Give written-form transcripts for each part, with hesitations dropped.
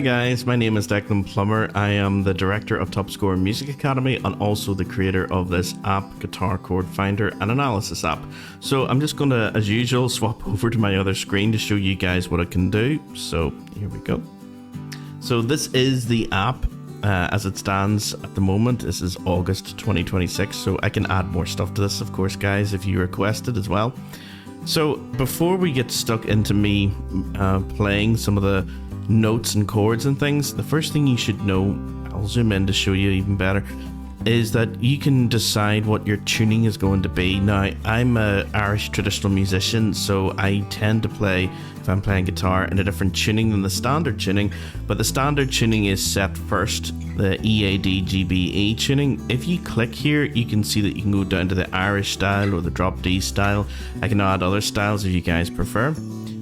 Hi guys, my name is Declan Plummer. I am the director of Top Score Music Academy and also the creator of this app, Guitar Chord Finder and Analysis app. So I'm just going to, as usual, swap over to my other screen to show you guys what it can do. So here we go. So this is the app as it stands at the moment. This is August 2026, so I can add more stuff to this, of course, guys, if you request it as well. So before we get stuck into me playing some of the notes and chords and things, the first thing you should know, I'll zoom in to show you even better, is that you can decide what your tuning is going to be. Now, I'm an Irish traditional musician, so I tend to play, if I'm playing guitar, in a different tuning than the standard tuning, but the standard tuning is set first, the EAD-GBE tuning. If you click here, you can see that you can go down to the Irish style or the drop D style. I can add other styles if you guys prefer,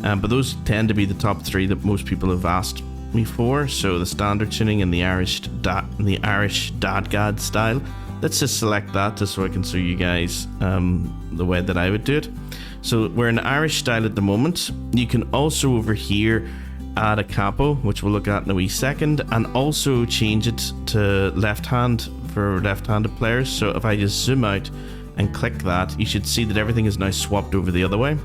but those tend to be the top three that most people have asked me for. So the standard tuning and the Irish dadgad style. Let's just select that just so I can show you guys the way that I would do it. So we're in Irish style at the moment. You can also over here add a capo, which we'll look at in a wee second, and also change it to left hand for left-handed players. So if I just zoom out and click that, you should see that everything is now swapped over the other way.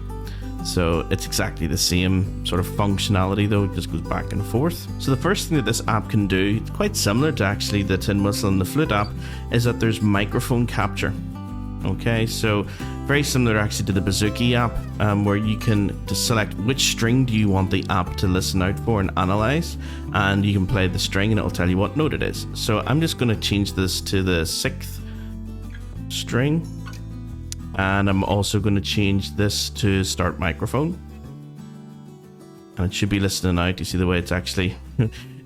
So it's exactly the same sort of functionality, though it just goes back and forth. So the first thing that this app can do, it's quite similar to actually the tin whistle and the flute app, is that there's microphone capture. Okay, so very similar actually to the Bouzouki app, where you can just select which string do you want the app to listen out for and analyze, and you can play the string and it'll tell you what note it is. So I'm just going to change this to the 6th string. And I'm also going to change this to start microphone. And it should be listening out. You see the way it's actually,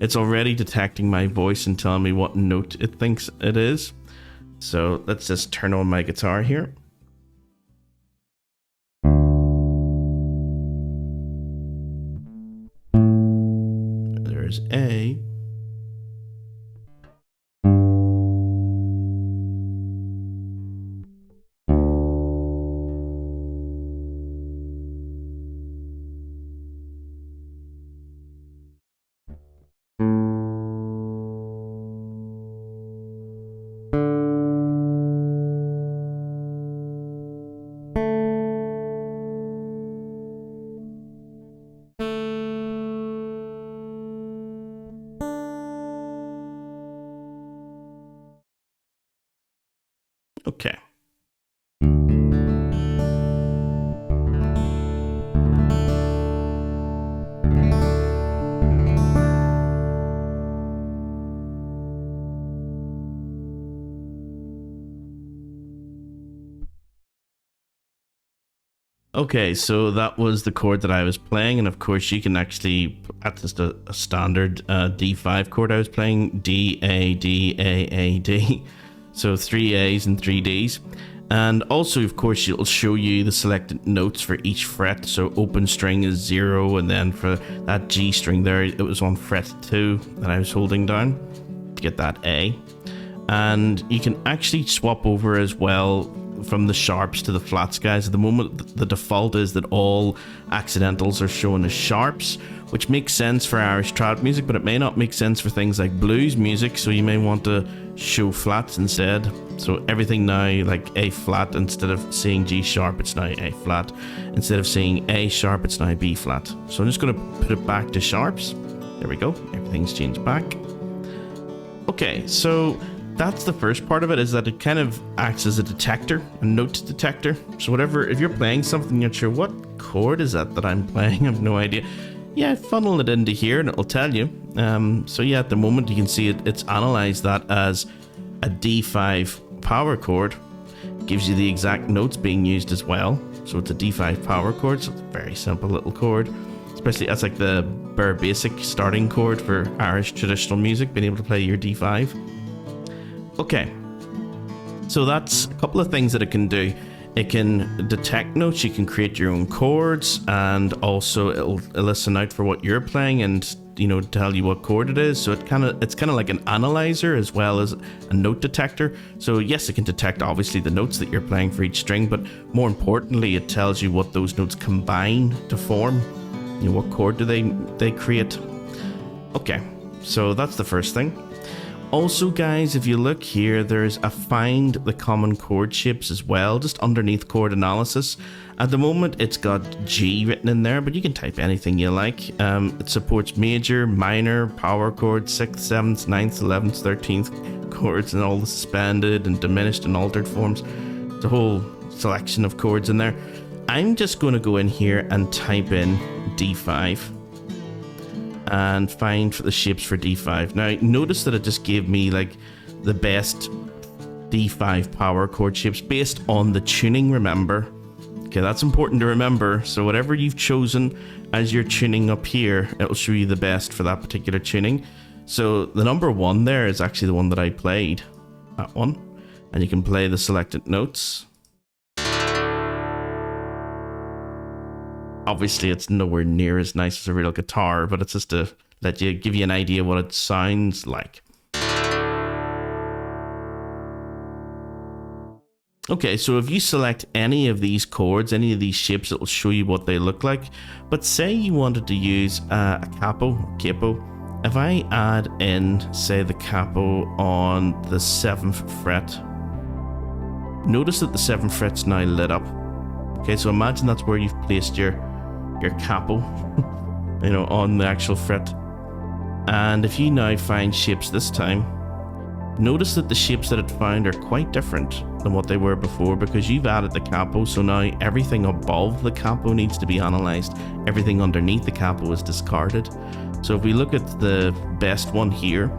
it's already detecting my voice and telling me what note it thinks it is. So let's just turn on my guitar here. There's A. Okay. Okay, so that was the chord that I was playing, and of course you can actually, that's just a standard D5 chord I was playing, D, A, D, A, A, D. So 3 A's and 3 D's. And also, of course, it'll show you the selected notes for each fret. So open string is 0, and then for that G string there, it was on fret 2 that I was holding down to get that A. And you can actually swap over as well from the sharps to the flats, guys. At the moment, the default is that all accidentals are shown as sharps, which makes sense for Irish trad music, but it may not make sense for things like blues music, so you may want to show flats instead. So everything now, like A flat, instead of saying G sharp, it's now A flat. Instead of saying A sharp, it's now B flat. So I'm just going to put it back to sharps. There we go. Everything's changed back. Okay, so that's the first part of it, is that it kind of acts as a detector, a note detector. So whatever, if you're playing something, you're not sure what chord is that I'm playing, I have no idea. Yeah, funnel it into here and it'll tell you. So yeah, at the moment you can see it's analyzed that as a D5 power chord. It gives you the exact notes being used as well. So it's a D5 power chord, so it's a very simple little chord. Especially, that's like the bare basic starting chord for Irish traditional music, being able to play your D5. Okay, so that's a couple of things that it can do. It can detect notes, you can create your own chords, and also it'll listen out for what you're playing and, you know, tell you what chord it is. So it's kind of like an analyzer as well as a note detector. So yes, it can detect obviously the notes that you're playing for each string, but more importantly, it tells you what those notes combine to form. You know, what chord do they create. Okay, So that's the first thing. Also, guys, if you look here, there's a find the common chord shapes as well, just underneath chord analysis. At the moment, it's got G written in there, but you can type anything you like. It supports major, minor, power chords, 6th, 7th, 9th, 11th, 13th chords, and all the suspended and diminished and altered forms. It's a whole selection of chords in there. I'm just going to go in here and type in D5 and find for the shapes for D5. Now, notice that it just gave me like the best D5 power chord shapes based on the tuning, remember. Okay, that's important to remember. So whatever you've chosen as your tuning up here, it will show you the best for that particular tuning. So the number 1 there is actually the one that I played, that one. And you can play the selected notes. Obviously, it's nowhere near as nice as a real guitar, but it's just to give you an idea what it sounds like. Okay, so if you select any of these chords, any of these shapes, it will show you what they look like. But say you wanted to use a capo. If I add in, say, the capo on the 7th fret, notice that the 7th fret's now lit up. Okay, so imagine that's where you've placed your capo, you know, on the actual fret. And if you now find shapes this time, notice that the shapes that it found are quite different than what they were before because you've added the capo. So now everything above the capo needs to be analyzed. Everything underneath the capo is discarded. So if we look at the best one here,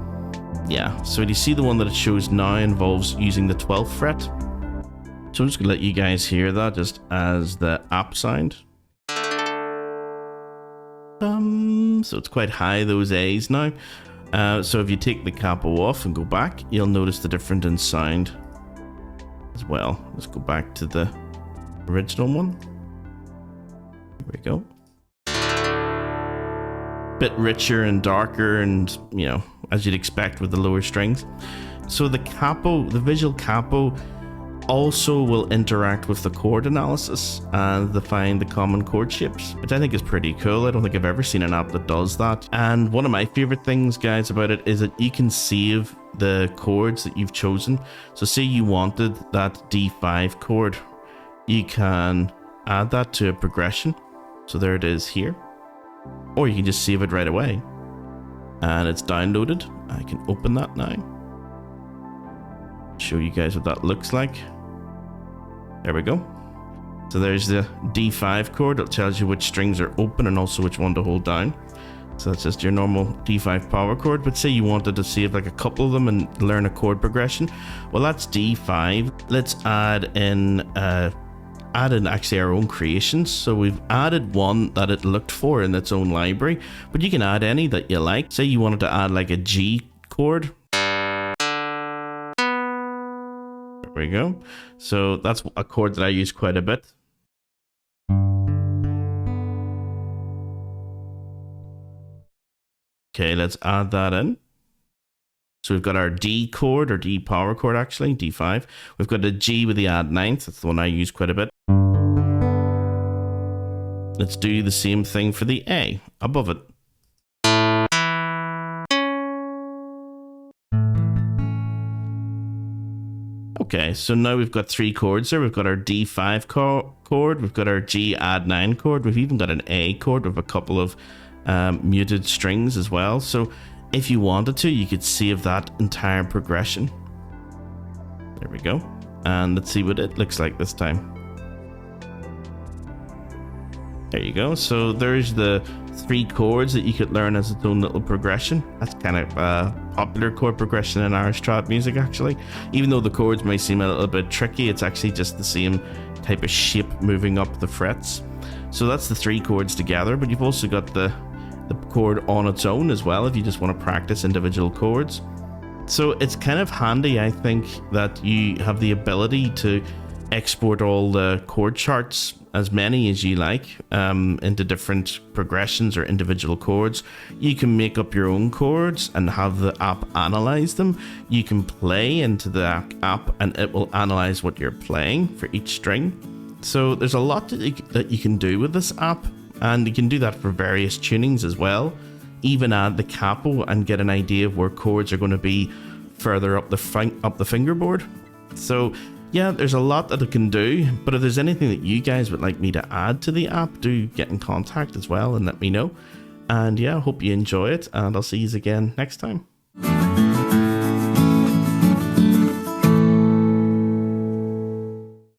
yeah, so you see the one that it shows now involves using the 12th fret. So I'm just gonna let you guys hear that just as the app sound. So it's quite high, those A's now. So if you take the capo off and go back, you'll notice the difference in sound as well. Let's go back to the original one. Here we go. Bit richer and darker and, you know, as you'd expect with the lower strings. So the capo, the visual capo, also will interact with the chord analysis and find the common chord shapes, which I think is pretty cool. I don't think I've ever seen an app that does that. And one of my favorite things, guys, about it is that you can save the chords that you've chosen. So say you wanted that D5 chord, you can add that to a progression. So there it is here. Or you can just save it right away. And it's downloaded. I can open that now. Show you guys what that looks like. There we go. So there's the D5 chord. It tells you which strings are open and also which one to hold down. So that's just your normal D5 power chord. But say you wanted to save like a couple of them and learn a chord progression. Well, that's D5. Let's add in actually our own creations. So we've added one that it looked for in its own library, but you can add any that you like. Say you wanted to add like a G chord. There we go. So that's a chord that I use quite a bit. Okay, let's add that in. So we've got our D chord, or D power chord actually, D5. We've got a G with the add ninth. That's the one I use quite a bit. Let's do the same thing for the A above it. Okay, so now we've got 3 chords there. We've got our D5 chord, we've got our G add 9 chord, we've even got an A chord with a couple of muted strings as well. So if you wanted to, you could save that entire progression. There we go. And let's see what it looks like this time. There you go. So there's the 3 chords that you could learn as its own little progression. That's kind of a popular chord progression in Irish trad music, actually. Even though the chords may seem a little bit tricky, it's actually just the same type of shape moving up the frets. So that's the 3 chords together, but you've also got the chord on its own as well if you just want to practice individual chords. So it's kind of handy, I think, that you have the ability to export all the chord charts, as many as you like, into different progressions or individual chords. You can make up your own chords and have the app analyze them. You can play into the app and it will analyze what you're playing for each string. So there's a lot that you can do with this app, and you can do that for various tunings as well. even add the capo and get an idea of where chords are going to be further up the fingerboard. So yeah, there's a lot that it can do, but if there's anything that you guys would like me to add to the app, do get in contact as well and let me know. And yeah, I hope you enjoy it, and I'll see you again next time.